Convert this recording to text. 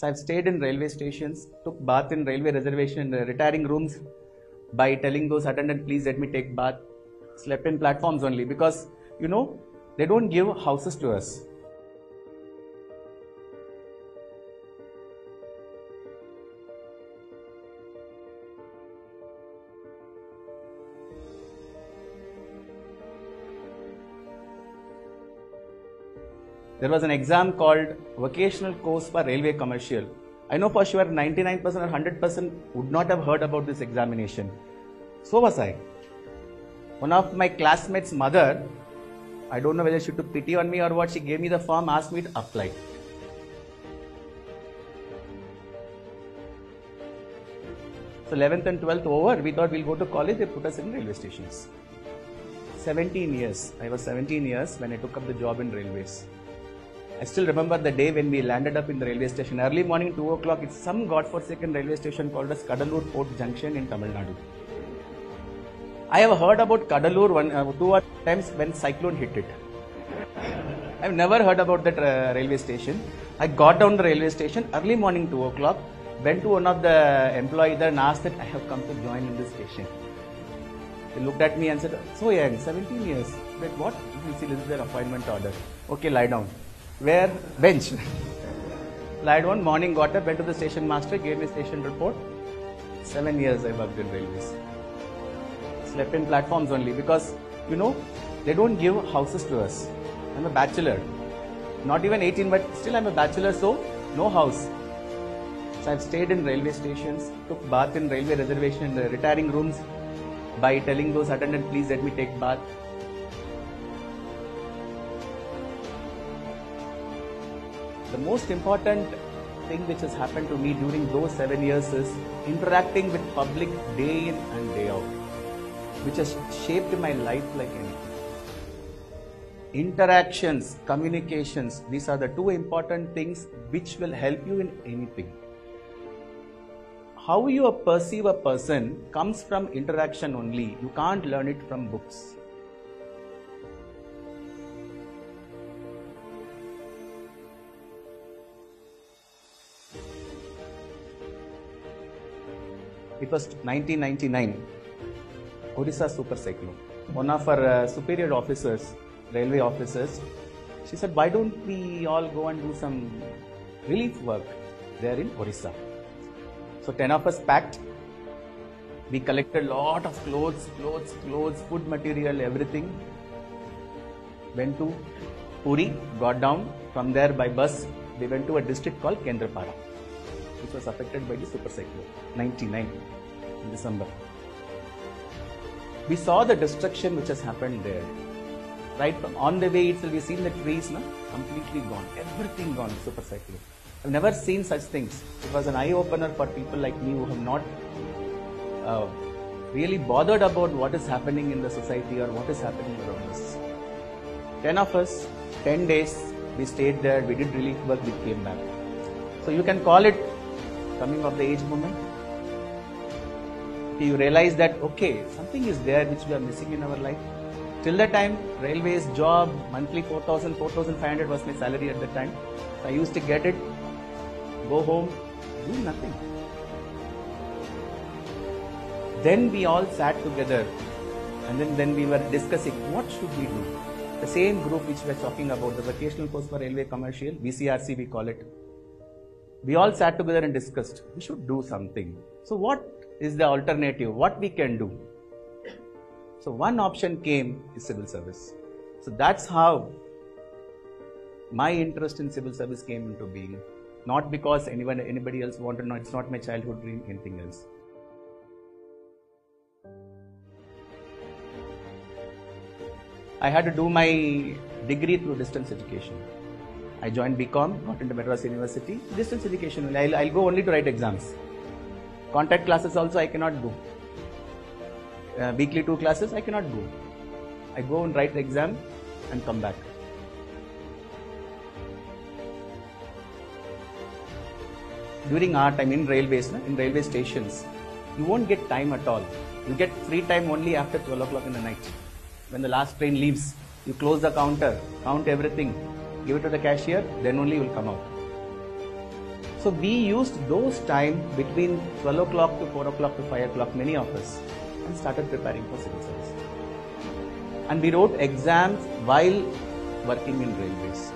So I've stayed in railway stations, took bath in railway reservation, retiring rooms by telling those attendant, please let me take bath. Slept in platforms only because, they don't give houses to us. There was an exam called Vocational Course for Railway Commercial. I know for sure 99% or 100% would not have heard about this examination. So was I. One of my classmates' mother, I don't know whether she took pity on me or what, she gave me the form, asked me to apply. So 11th and 12th over, we thought we'll go to college, they put us in railway stations. 17 years. I was 17 years when I took up the job in railways. I still remember the day when we landed up in the railway station. Early morning, 2 o'clock, it's some godforsaken railway station called as Kadalur Port Junction in Tamil Nadu. I have heard about Kadalur two times when cyclone hit it. I've never heard about that railway station. I got down the railway station, early morning, 2 o'clock, went to one of the employees there and asked that I have come to join in this station. They looked at me and said, so young, 17 years. But what? You see, this is their appointment order. Okay, lie down. Where? Bench. Lied down, morning got up, went to the station master, gave me station report. 7 years I worked in railways. Slept in platforms only because, they don't give houses to us. I'm a bachelor. Not even 18, but still I'm a bachelor, so no house. So I've stayed in railway stations, took bath in railway reservation, retiring rooms by telling those attendant, please let me take bath. The most important thing which has happened to me during those 7 years is interacting with public day in and day out, which has shaped my life like anything. Interactions, communications, these are the two important things which will help you in anything. How you perceive a person comes from interaction only. You can't learn it from books. It was 1999, Odisha super cyclone. One of our superior officers, railway officers, she said, why don't we all go and do some relief work there in Odisha? So 10 of us packed. We collected a lot of clothes, food material, everything. Went to Puri, got down. From there by bus, we went to a district called Kendrapara, which was affected by the super cyclone, 99 in December. We saw the destruction which has happened there. Right on the way itself, we've seen the trees completely gone, everything gone, super cyclone. I've never seen such things. It was an eye-opener for people like me who have not really bothered about what is happening in the society or what is happening around us. 10 of us, 10 days, we stayed there, we did relief work, we came back. So you can call it coming of the age moment. You realize that, okay, something is there which we are missing in our life. Till that time, railways job, monthly 4,000, 4,500 was my salary at that time. So I used to get it, go home, do nothing. Then we all sat together and then we were discussing what should we do. The same group which we were talking about, the Vocational Course for Railway Commercial, VCRC we call it. We all sat together and discussed, we should do something. So what is the alternative? What we can do? So one option came is civil service. So that's how my interest in civil service came into being. Not because anybody else wanted, no, it's not my childhood dream, anything else. I had to do my degree through distance education. I joined BCom, got into Madras University. Distance education, I'll go only to write exams. Contact classes also I cannot do. Weekly 2 classes I cannot do. I go and write the exam and come back. During our time in railways, in railway stations, you won't get time at all. You get free time only after 12 o'clock in the night. When the last train leaves, you close the counter, count everything, give it to the cashier, then only you will come out. So we used those time between 12 o'clock to 4 o'clock to 5 o'clock, many of us, and started preparing for civil service. And we wrote exams while working in railways.